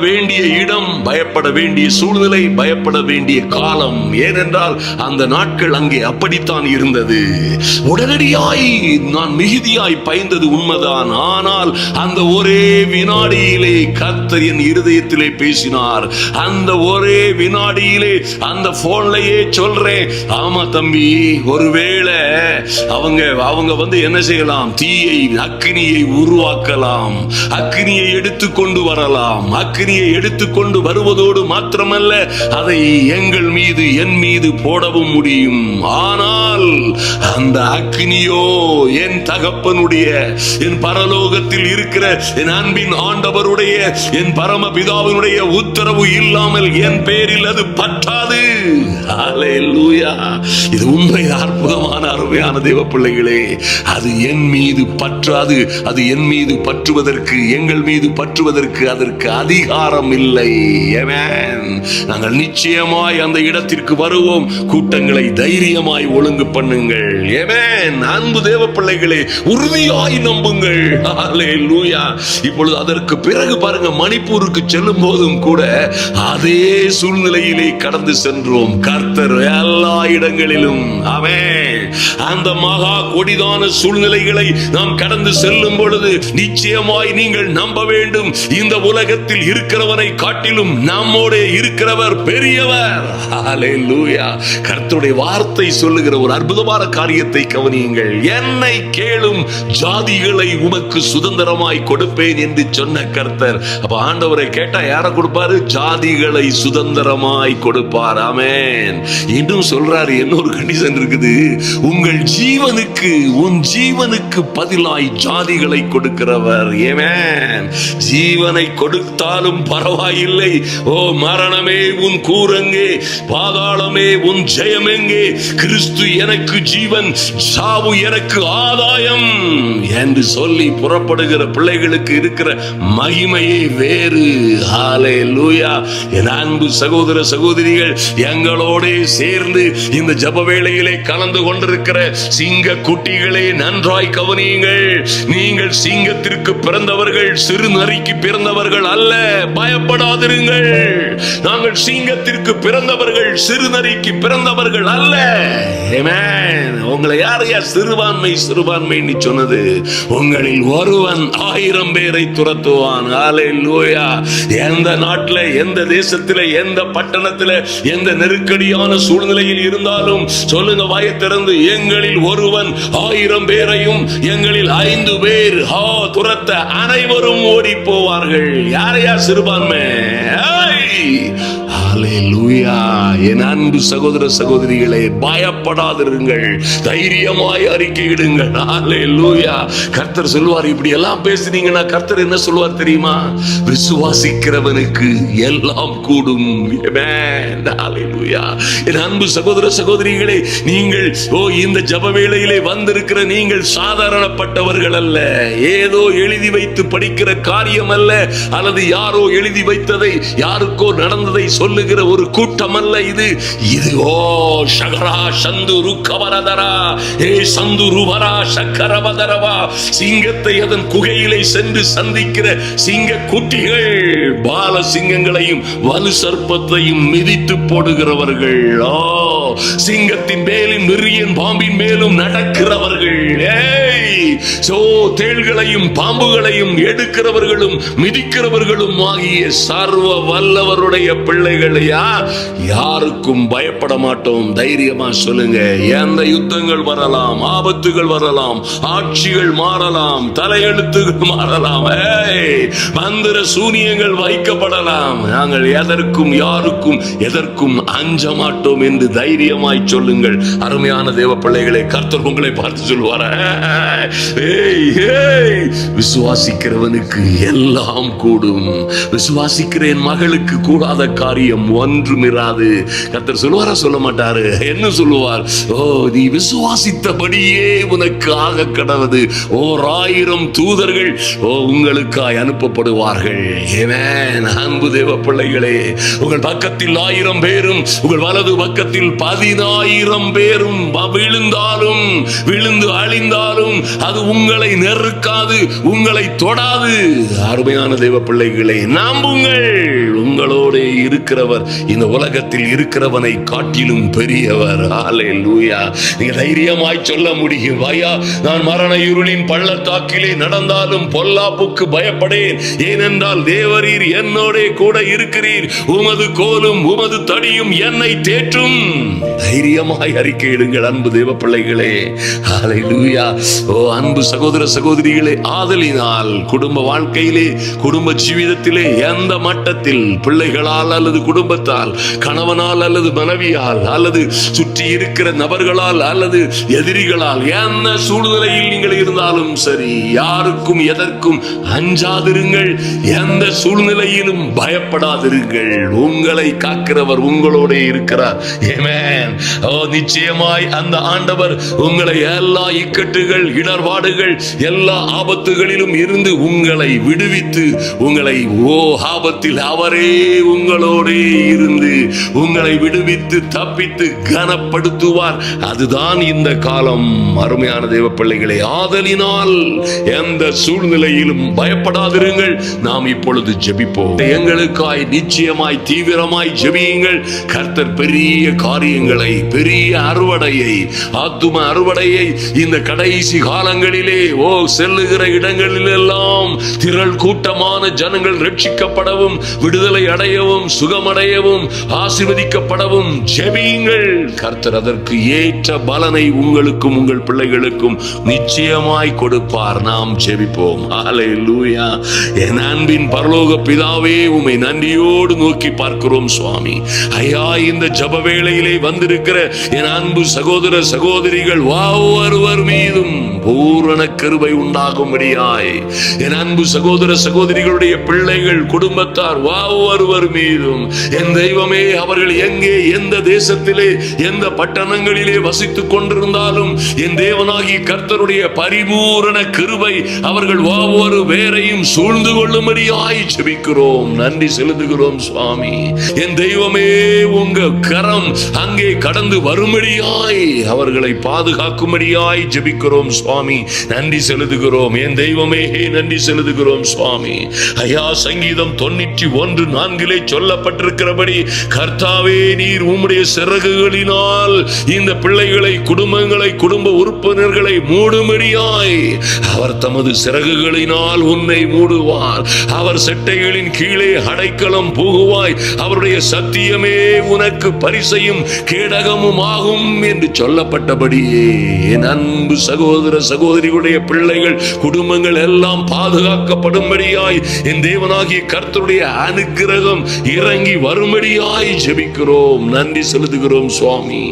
வேண்டிய இடம், பயப்பட வேண்டிய சூழ்நிலை, பயப்பட வேண்டிய காலம். ஏனென்றால் அந்த நாட்கள் அங்கே அப்படித்தான் இருந்தது. உடனடியாய் நான் மிகுதியாய் பயந்தது உண்மைதான். ஆனால் அந்த ஒரே வினாடியிலே கர்த்தர் என் இருதயத்திலே பேசினார். அந்த ஒரே வினாடியிலே அந்த போன்லயே சொல்றேன், ஆமா தம்பி, ஒருவேளை அவங்க வந்து என்ன செய்யலாம்? தீயை, அக்கினியை உருவாக்கலாம், அக்கினியை எடுத்துக்கொண்டு வரலாம். அக்கினியை எடுத்துக்கொண்டு வருவதோடு மாத்திரமல்ல, அதை எங்கள் மீது, என் மீது போடவும் முடியும். ஆனால் அந்த அக்கினியோ என் தகப்பனுடைய, என் பரலோகத்தில் இருக்கிற என் அன்பின் ஆண்டவருடைய, என் பரமபிதாவினுடைய உத்தரவு இல்லாமல் என் பேரில் அது பற்றாது. ஹல்லேலூயா. இது உண்மை. அற்புதமான அருமையான தேவ பிள்ளைகளே, அது என் மீது பற்றாது. அது என் மீது பற்றுவதற்கு, எங்கள் மீது பற்றுவதற்கு அதற்கு அதிகாரம் இல்லை. ஆமென். நாங்கள் நிச்சயமாய் அந்த இடத்திற்கு வருவோம். கூட்டங்களை தைரியமாய் ஒழுங்கு பண்ணுங்கள். ஆமென். அன்பு தேவ பிள்ளைகளே, உறுதியாய் நம்புங்கள். ஹல்லேலூயா. இப்பொழுது அதற்கு பிறகு பாருங்க, மணிப்பூருக்கு செல்லும் போதும் கூட அதே சூழ்நிலையிலே கடந்து சென்றோம். கர்த்தர் எல்லா இடங்களிலும், ஆமென், அந்த மகா கொடிதான சூழ்நிலைகளை நாம் கடந்து செல்லும் பொழுது நிச்சயமாய் நீங்கள் நம்ப வேண்டும், இந்த உலகத்தில் இருக்கிறவனை காட்டிலும் நம்மோட இருக்கிறவர் பெரியவர். ஹல்லேலூயா. கர்த்தருடைய வார்த்தை சொல்லுகிற ஒரு அற்புதமான காரியத்தை கவனியுங்கள். என்னை கேளும், ஜாதிகளை உமக்கு சுதந்திரமாய் கொடுப்பேன் என்று சொன்ன கர்த்தர். அப்ப ஆண்டவரை கேட்டா யாரை கொடுப்பாரு? ஜாதிகளை சுதந்திரமாய் கொடுப்பார். ஆமென். இன்னும் சொல்றாரு, இன்னொரு கண்டிஷன் இருக்குது, உங்கள் ஜீவனுக்கு, உன் ஜீவனுக்கு பதிலாய் ஜாதிகளை கொடுக்கிறவர். ஆமென். ஜீவனை கொடுத்தாலும் பரவாயில்லை. ஓ மரணமே உன் கூரங்கே, பாதாளமே உன் ஜெயமெங்கே, கிறிஸ்து எனக்கு ஜீவன், சாவு எனக்கு ஆதாயம் என்று சொல்லி புறப்படுகிற பிள்ளைகளுக்கு இருக்கிற மகிமையே வேறு. ஹல்லேலூயா. என் அன்பு சகோதர சகோதரிகள், எங்களோட சேர்ந்து இந்த ஜப வேளையிலே கலந்து கொண்டிருக்கிற சிங்க குட்டிகளே, நன்றாய் கவனியுங்கள். நீங்கள் சிங்கத்திற்கு பிறந்தவர்கள், சிறு நரிக்கு பிறந்தவர்கள் அல்ல. பயப்படாதிருங்கள். நாங்கள் சிங்கத்திற்கு பிறந்தவர்கள், சிறு நரிக்கு பிறந்தவர்கள் அல்ல. ஆமென். உங்களை யாரையா சிறுபான்மை சொன்னது? உங்களில் ஒருவன் 1000 பேரை துரத்துவான். ஹல்லேலூயா. எந்த நாட்டில், எந்த தேசத்தில், எந்த பட்டணத்தில், எந்த நெருக்கடியான சூழ்நிலையில் இருந்தாலும் சொல்லுங்க, வாயை திறந்து, எங்களில் ஒருவன் 1000 பேரையும், எங்களில் 5 பேர் துரத்த அனைவரும் ஓடி போவார்கள். யாரையா சிறுபான்மை? ஹல்லேலூயா. என் அன்பு சகோதர சகோதரிகளே, பயப்படாதிருங்கள், தைரியமாய் அறிக்கையிடுங்கள். ஹல்லேலூயா. கர்த்தர் சொல்வார், இப்படி எல்லாம் பேசுனீங்கன்னா கர்த்தர் என்ன சொல்வார் தெரியுமா? விசுவாசிக்கிறவனுக்கு எல்லாம் கூடும். ஆமென். ஹல்லேலூயா. என் அன்பு சகோதர சகோதரிகளே, நீங்கள் இந்த ஜெப வேளையிலே வந்திருக்கிற நீங்கள் சாதாரணப்பட்டவர்கள் அல்ல. ஏதோ எழுதி வைத்து படிக்கிற காரியம் அல்ல, அல்லது யாரோ எழுதி வைத்ததை யாருக்கோ நடந்ததை சொல்லுகிற ஒரு கூட்டம் அல்ல இது. இது ஷகரா சந்துரு கவரதரா ஏ சந்துரு வரா சக்கரவதரவா, சிங்கத்தை அதன் குகையிலே சென்று சந்திக்கிற சிங்க குட்டிகள், பால சிங்கங்களையும் வலு சர்ப்பத்தையும் மிதித்து போடுகிறவர்கள், சிங்கத்தின் மேலும் விரியன் பாம்பின் மேலும் நடக்கிறவர்கள், தேள்களையும் பாம்புகளையும் எடுக்கிறவர்களும் மிதிக்கிறவர்களும் ஆகிய சர்வ வல்லவருடைய பிள்ளைகளையா, யாருக்கும் பயப்பட மாட்டோம். தைரியமா சொல்லுங்க. எந்த யுத்தங்கள் வரலாம், ஆபத்துகள் வரலாம், ஆட்சிகள் மாறலாம், தலையெழுத்துகள் மாறலாம், மந்திர சூனியங்கள் வைக்கப்படலாம், நாங்கள் எதற்கும் யாருக்கும் எதற்கும் அஞ்ச மாட்டோம் என்று தைரியமாய் சொல்லுங்கள். அருமையான தேவ பிள்ளைகளை, கர்த்தர் உங்களை பார்த்து சொல்வார், விசுவாசிக்கிறவனுக்கு எல்லாம் கூடும். விசுவாசிக்கிற என் மகளுக்கு கூடாத காரியம் ஒன்றும் இராது. கர்த்தர் சொல்லுவாரா? சொல்ல மாட்டாரு. என்ன சொல்லுவார்? நீ விசுவாசித்தபடியே உனக்கு ஆக கடவது. 1000 தூதர்கள் உங்களுக்காய் அனுப்பப்படுவார்கள். அன்பு தேவ பிள்ளைகளே, உங்கள் பக்கத்தில் 1000 பேரும் உங்கள் வலது பக்கத்தில் 10,000 பேரும் விழுந்தாலும் விழுந்து அழிந்தாலும் அது உங்களை நெருக்காது, உங்களை தொடாது. அருமையான தேவ பிள்ளைகளை, நம்புங்கள். உங்களோடு இருக்கிறவர் இந்த உலகத்தில் இருக்கிறவனை காட்டிலும் பெரியவர். ஹல்லேலூயா. நீங்க தைரியமாய் சொல்ல முடியும், ஐயா, நான் மரண இருளின் பள்ளத்தாக்கிலே நடந்தாலும் பொல்லாப்புக்கு பயப்படேன், ஏனென்றால் தேவரீர் என்னோட கூட இருக்கிறீர், உமது கோலும் உமது தடியும் என்னை தேற்றும். தைரியமாய் அறிக்கையிடுங்கள் அன்பு தேவ பிள்ளைகளே. ஹல்லேலூயா. அன்பு சகோதர சகோதரிகளே, ஆதலினால் குடும்ப வாழ்க்கையிலே, குடும்ப ஜீவிதத்திலே எந்த மட்டத்தில் பிள்ளைகளால் அல்லது குடும்பத்தால், கணவனால் அல்லது மனைவியால் அல்லது சுற்றி இருக்கிற நபர்களால் அல்லது எதிரிகளால் எந்த சூழ்நிலையில் நீங்கள் இருந்தாலும் சரி, யாருக்கும் எதற்கும் அஞ்சாதிருங்கள், எந்த சூழ்நிலையிலும் பயப்படாதிருங்கள். உங்களை காக்கிறவர் உங்களோட இருக்கிறார். ஆமென். நிச்சயமாய் அந்த ஆண்டவர் உங்களை எல்லா இக்கட்டுகள், இடர்பாடுகள், எல்லா ஆபத்துகளிலும் இருந்து உங்களை விடுவித்து, உங்களை ஆபத்தில் அவரே உங்களோட இருந்து உங்களை விடுவித்து தப்பித்து கனப்படுத்துவார். அதுதான் இந்த காலம். அருமையான தேவ பிள்ளைகளை, ஆதலினால் எந்த சூழ்நிலையிலும் பயப்படாதிருங்கள். நாம் இப்பொழுது ஜெபிப்போம். எங்களுக்காய் நிச்சயமாய் தீவிரமாய் ஜெபியுங்கள். கர்த்தர் பெரிய காரியங்களை, பெரிய அறுவடையை, ஆத்தும அறுவடையை இந்த கடைசி காலங்களிலே செல்லுகிற இடங்களிலெல்லாம் திரள் கூட்டமான ஜனங்கள் ரட்சிக்கப்படவும், விடுதலை அடையவும், சுகமடையவும், ஆசீர்வதிக்கப்படவும் ஜெபியுங்கள். கர்த்தர் அதற்கு ஏற்ற பலனை உங்களுக்கும் உங்கள் பிள்ளைகளுக்கும் நிச்சயமாய் கொடுப்பார். நாம் ஜெபிப்போம். ஹல்லேலூயா. என் அன்பின் பரலோக பிதாவே, உம்மை நன்றியோடு நோக்கி பார்க்கிறோம் சுவாமி. ஐயா, இந்த ஜெப வேளையிலே வந்திருக்கிற என் அன்பு சகோதர சகோதரிகள் ஒவ்வொருவர் மீதும் பூரண கிருபை உண்டாகும்படியாய், என் அன்பு சகோதர சகோதரிகளுடைய பிள்ளைகள், குடும்பத்தார் ஒவ்வொருவர் மீதும் என் தெய்வமே, அவர்கள் எங்கே, எந்த தேசத்திலே, எந்த பட்டணங்களிலே வசித்துக் கொண்டிருந்தாலும் என் தேவனாகி கர்த்தருடைய பரிபூரண கிருபை அவர்கள் ஒவ்வொரு வேரையும் சூழ்ந்து கொள்ளும்படியாய் ஜெபிக்கிறோம். நன்றி செலுத்துகிறோம் சுவாமி. என் தெய்வமே, உங்க கரம் அங்கே கடந்து வரும்படியாய், அவர்களை பாதுகாக்கும்படியாய் ஜெபிக்கிறோம் சுவாமி. நன்றி செலுத்துகிறோம் என் தெய்வமே, நன்றி செலுத்துகிறோம் சுவாமி. ஐயா, சங்கீதம் 91:4 சொல்லப்பட்டிருக்கிறபடி, கர்த்தாவே, நீர் உம்முடைய சிறகுகளினால் இந்த பிள்ளைகளை, குடும்பங்களை, குடும்ப உறுப்பினர்களை மூடும்படியாய் அவர் தமது சிறகுகளினால் உன்னை மூடுவார். அவர் செட்டைகளின் கீழே அடைக்கலம் புகுவாய். அவருடைய சத்தியமே உனக்கு பரிசையும் கேடகமும் ஆகும் என்று சொல்லப்பட்டபடியே என் அன்பு சகோதர சகோதரிகளுடைய பிள்ளைகள், குடும்பங்கள் எல்லாம் பாதுகாக்கப்படும்படியாய் என் தேவனாகிய கர்த்தருடைய அனுக்கிரகம் இறங்கி வரும்படியாய் ஜெபிக்கிறோம். நன்றி செலுத்துகிறோம் சுவாமி.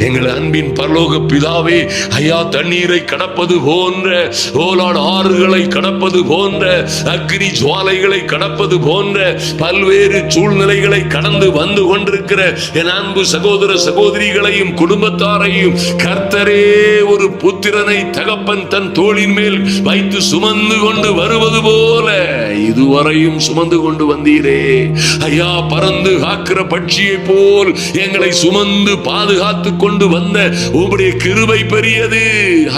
எங்கள் அன்பின் பரலோக பிதாவே, ஐயா, தண்ணீரை கடப்பது போன்ற, ஓலாடு ஆறுகளை கடப்பது போன்ற, அக்னி ஜுவாலைகளை கடப்பது போன்ற பல்வேறு சூழ்நிலைகளை கடந்து வந்து கொண்டிருக்கிற என் அன்பு சகோதர சகோதரிகளையும் குடும்பத்தாரையும் கர்த்தரே ஒரு புத்திரனை தகப்பன் தன் தோளின் மேல் வைத்து சுமந்து கொண்டு வருவது போல இதுவரையும் சுமந்து கொண்டு வந்தீரே ஐயா. பறந்து காக்கிற பட்சியை போல் எங்களை சுமந்து பாதுகாத்து கொண்டு வந்த உம்முடைய கிருபை பெரியது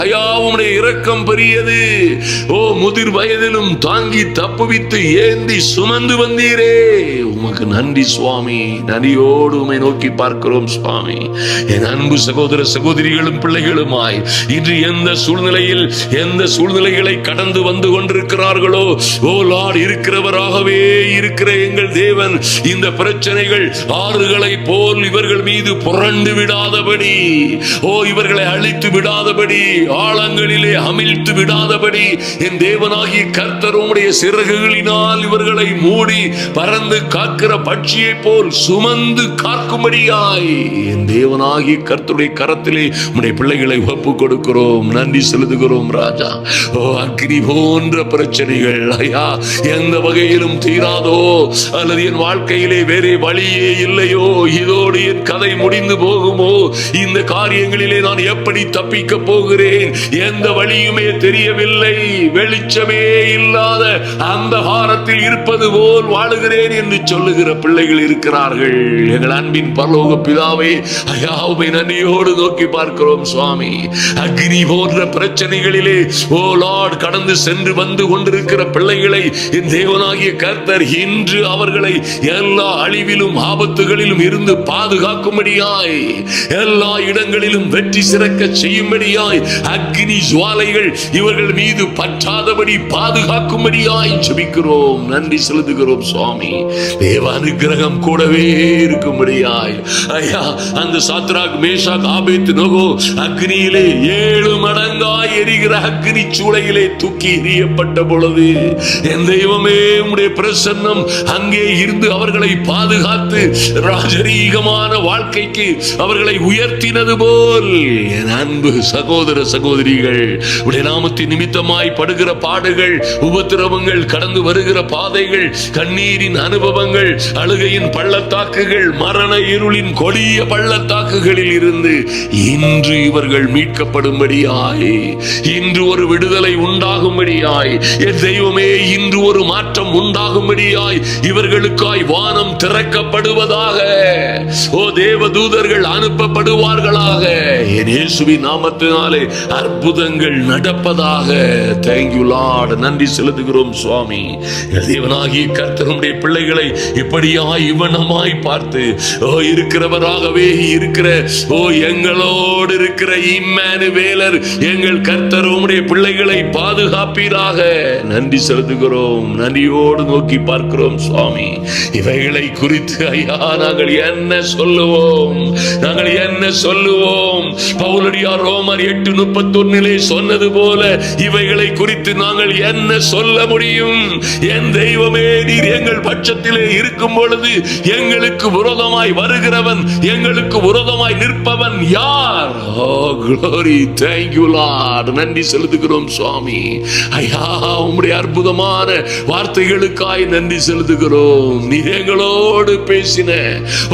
ஐயா. உம்முடைய இரக்கம் பெரியது. ஓ, முதிர் வயதிலும் தாங்கி தப்புவித்து ஏந்தி சுமந்து வந்தீரே, உமக்கு நன்றி சுவாமி. நன்றியோடு உம்மை நோக்கி பார்க்கிறோம் சுவாமி. என் அன்பு சகோதர சகோதரிகளும் பிள்ளைகளுமாய் இன்று எந்த சூழ்நிலைகளை கடந்து வந்து கொண்டிருக்கிறார்களோ, ஓ லார்ட், இருக்கிறவராகவே இருக்கிற எங்கள் தேவன் இந்த பிரச்சனைகள் ஆறுகளை போல் இவர்கள் மீது புரண்டு விடாதபடி, ஓ இவர்களை அழித்து விடாதபடி, ஆழங்களிலே அமிழ்த்து விடாதபடி என் தேவனாகிய கர்த்தர் உம்முடைய சிறகுகளினால் இவர்களை மூடி பறந்து காக்கிற பட்சியை போல் சுமந்து காக்கும்படியாய் என் தேவனாகிய கர்த்தருடைய கரத்திலே உம்முடைய பிள்ளைகளை ஒப்பு கொடுக்கிறோம். நன்றி செலுத்துகிறோம் ராஜா. ஓ, அக்னி போன்ற பிரச்சனைகள் ஐயா எந்த வகையிலும் தீராதோ, அல்லது என் வாழ்க்கையிலே வேறே வழியே இல்லையோ, இதோடு என் கதை முடிந்து போகுமோ, இந்த காரியங்களிலே நான் எப்படி தப்பிக்க போகிறேன், எந்த வழியுமே தெரியவில்லை, வெளிச்சமே இல்லாத அந்த காலத்தில் இருப்பது போல் வாழுகிறேன் என்று சொல்லுகிற பிள்ளைகள் இருக்கிறார்கள். எங்கள் அன்பின் பரலோக பிதாவே, ஐயா, உம்மை நன்றியோடு நோக்கி பார்க்கிறோம் சுவாமி. அக்னி போன்ற பிரச்சனைகளிலே ஓ லார்ட் கடந்து சென்று வந்து கொண்டிருக்கிற பிள்ளைகளை என் தேவனாகிய கர்த்தர் இன்று அவர்களை எல்லா அழிவிலும் ஆபத்துகளிலும் இருந்து பாதுகாக்கும்படியாய், எல்லா இடங்களிலும் வெற்றி சிறக்க செய்யும்படியாய், அக்னி ஜுவாலைகள் இவர்கள் மீது பற்றாதபடி பாதுகாக்கும்படியாய் ஜெபிக்கிறோம். நன்றி செலுத்துகிறோம் சுவாமி. தேவ அனுக்கிரகம் கூடவே இருக்கும்படியாய் ஐயா, அந்த சாத்ராக், மேஷாக், ஆபேத்நேகோ அக்னியிலே 7 மடங்காய் எரிகிற அக்னி சூளையிலே தூக்கி எறியப்பட்ட பொழுது என் தெய்வமே உம்முடைய பிரசன்னம் அங்கே இருந்து அவர்களை பாதுகாத்து ராஜரீகமான வாழ்க்கைக்கு அவர்களை உயர்த்தினது போல் என் அன்பு சகோதர சகோதரிகள், உடைய நாமத்தின் நிமித்தமாய் படுகிற பாடுகள், உபத்திரவங்கள், கடந்து வருகிற பாதைகள், கண்ணீரின் அனுபவங்கள், அழுகையின் பள்ளத்தாக்குகள், மரண இருளின் கொடிய பள்ளத்தாக்குகளில் இருந்து இன்று இவர்கள் மீட்கப்படும்படியாய், இன்று ஒரு விடுதலை உண்டாகும்படியாய், என் தெய்வமே இன்று ஒரு மாற்றம் உண்டாகும்படியாய் இவர்களுக்காய் வானம் திறக்கப்படுவதாக, ஓ தேவதூதர்கள் அனுப்பப்படுவார்களாக, என் இயேசுவின் நாமத்தினாலே அற்புதங்கள் நடப்பதாக. Thank you Lord. நன்றி செலுத்துகிறோம் சுவாமி. தேவனாகிய கர்த்தருடைய பிள்ளைகளை இப்படியாய் இவனமாய் பார்த்து, ஓ இருக்கிறவராகவே இருக்கிற, ஓ எங்களோடு இருக்கிற இம்மானுவேலர் எங்கள் கர்த்தர் உம்முடைய பிள்ளைகளை பாதுகாப்பீராக. நன்றி செலுத்துகிறோம். நன்றியோடு நோக்கி பார்க்கிறோம் சுவாமி. இவைகளை குறித்து ஐயா நாங்கள் என்ன சொல்லுவோம், நாங்கள் என்ன சொல்லுவோம்? பவுலடியார் ரோமர் 8:31 சொன்னது போல இவைகளை குறித்து நாங்கள் என்ன சொல்ல முடியும்? என் தெய்வமே, நீர் எங்கள் பட்சத்திலே இருக்கும் பொழுது எங்களுக்கு விரோதமாய் வருகிறவன், எங்களுக்கு விரோதமாய் நிற்பவன் யார்? ஓ glory, thank you Lord. நன்றி செலுத்துகிறோம் சுவாமி. ஐயா, உம்முடைய அற்புதமான வார்த்தைகளுக்காய் நன்றி செலுத்துகிறோம். நீர் எங்களோடு பேசின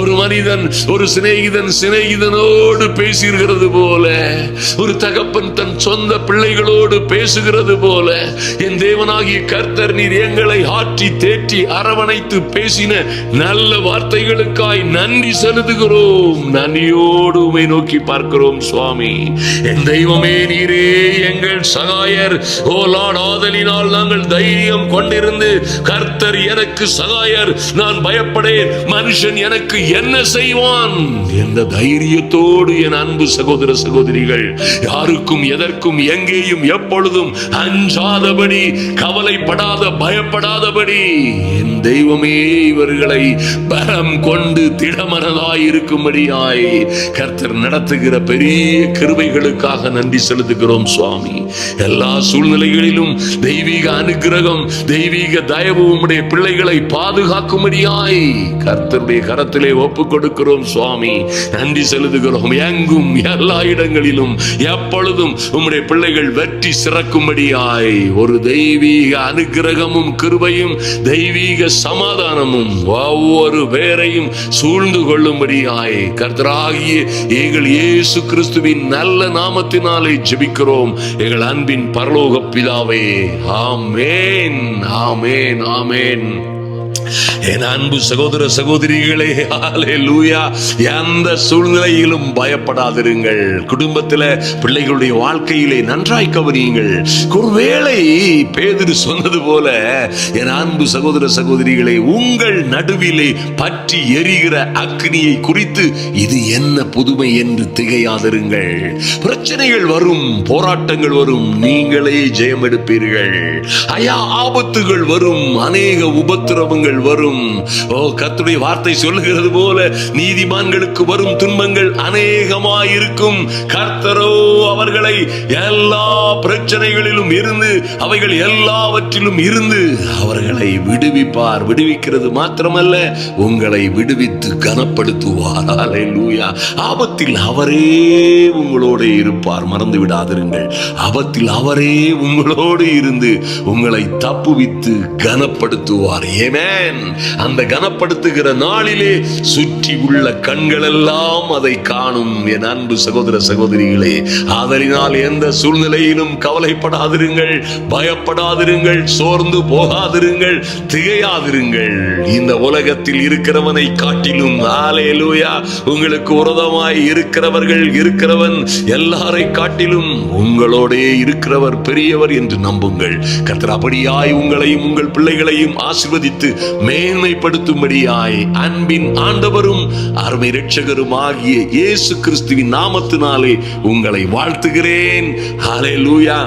ஒரு மனிதன், ஒரு சிநேகிதனோடு பேசுகிறது போல, ஒரு தகப்பன் தன் சொந்த பிள்ளைகளோடு பேசுகிறது போல, என் தேவனாகிய கர்த்தர் நீர் எங்களை ஆற்றி தேற்றி அரவணைத்து பேசின நல்ல வார்த்தைகளுக்காய் நன்றி செலுத்துகிறோம். நன்றியோடு உம்மை நோக்கி பார்க்கிறோம் சுவாமி. என் தெய்வமே, நீரே எங்கள் சகாயர். ஓ லார்ட், ஆதலினால் நாங்கள் தைரியம் கொண்டிருந்து, கர்த்தர் எனக்கு சகாயர், நான் பயப்படேன், மனுஷன் எனக்கு என்ன செய்வான் என்ற தைரியத்தோடு என் அன்பு சகோதர சகோதரிகள் யாருக்கும் எதற்கும் எங்கேயும் எப்பொழுதும் அஞ்சாதபடி, கவலைப்படாத, பயப்படாதபடி என் தெய்வமே இவர்களை பலம் கொண்டு திடமனதாய் இருக்கும்படியாய் கர்த்தர் நடத்துகிற பெரிய கிருபைகளுக்காக நன்றி செலுத்துகிறோம் சுவாமி. எல்லா சூழ்நிலைகளிலும் தெய்வீக அனுக்கிரகம், தெய்வீக தயவு உம்முடைய பிள்ளைகளை பாதுகாக்கும்படியாய் கர்த்தருடைய கரத்திலே ஒப்புக் கொடுக்கிறோம் சுவாமி. நன்றி செலுத்துகிறோம். எங்கும் எல்லா இடங்களிலும் எப்பொழுதும் உம்முடைய பிள்ளைகள் வெற்றி சிறக்கும்படியாய் ஒரு தெய்வீக அனுக்கிரகமும் கிருபையும் தெய்வீக சமாதானமும் ஒவ்வொரு பேரையும் சூழ்ந்து கொள்ளும்படியாய் கர்த்தராகிய எங்கள் இயேசு கிறிஸ்துவின் நல்ல நாமத்தினாலே ஜெபிக்கிறோம் எங்கள் அன்பின் பரலோக பிதாவே. ஆமென், ஆமென், ஆமென். என் அன்பு சகோதர சகோதரிகளே, ஹல்லேலூயா. எந்த சூழ்நிலையிலும் பயப்படாதிருங்கள். குடும்பத்தில் பிள்ளைகளுடைய வாழ்க்கையிலே நன்றாய் கவனியுங்கள். ஒருவேளை பேதுரு சொன்னது போல, என் அன்பு சகோதர சகோதரிகளே, உங்கள் நடுவிலே பற்றி எரிகிற அக்னியை குறித்து இது என்ன புதுமை என்று திகையாதிருங்கள். பிரச்சனைகள் வரும், போராட்டங்கள் வரும், நீங்களே ஜெயம் எடுப்பீர்கள். ஐயா, ஆபத்துகள் வரும், அநேக உபத்திரவங்கள் வரும். ஓ, கர்த்தருடைய வார்த்தை சொல்லுகிறது போல, நீதிமான்களுக்கு வரும் துன்பங்கள் அநேகமாயிருக்கும். கர்த்தரோ அவர்களை எல்லா பிரச்சனைகளிலும் இருந்து, அவைகள் எல்லாவற்றிலும் இருந்து அவர்களை விடுவிப்பார். விடுவிக்கிறது மாத்திரமல்ல, உங்களை விடுவித்து கனப்படுத்துவார். ஹல்லேலூயா. ஆபத்தில் அவரே உங்களோடு இருப்பார். மறந்து விடாதிருங்கள். ஆபத்தில் அவரே உங்களோடு இருந்து உங்களை தப்புவித்து கனப்படுத்துவார். ஆமென். அந்த கனப்படுத்துகிற நாளிலே சுற்றி உள்ள கண்கள் எல்லாம் அதை காணும். என் அன்பு சகோதர சகோதரிகளே, ஆதலினால் எந்த சூழ்நிலையிலும் கவலைப்படாதிருங்கள், பயப்படாதிருங்கள், சோர்ந்து போகாதிருங்கள், திகையாதிருங்கள். இந்த உலகத்தில் இருக்கிறவனை காட்டிலும், ஹல்லேலூயா, உங்களுக்கு உரதமாய் இருக்கிறவன் எல்லாரை காட்டிலும் உங்களோடே இருக்கிறவர் பெரியவர் என்று நம்புங்கள். கர்த்தர் அப்படியாய் உங்களையும் உங்கள் பிள்ளைகளையும் ஆசீர்வதித்து மேன்மைப்படுத்தும்படியாய் அன்பின் ஆண்டவரும் அருமை இரட்சகரும் ஆகிய இயேசு கிறிஸ்துவின் நாமத்தினாலே உங்களை வாழ்த்துகிறேன். ஹல்லேலூயா.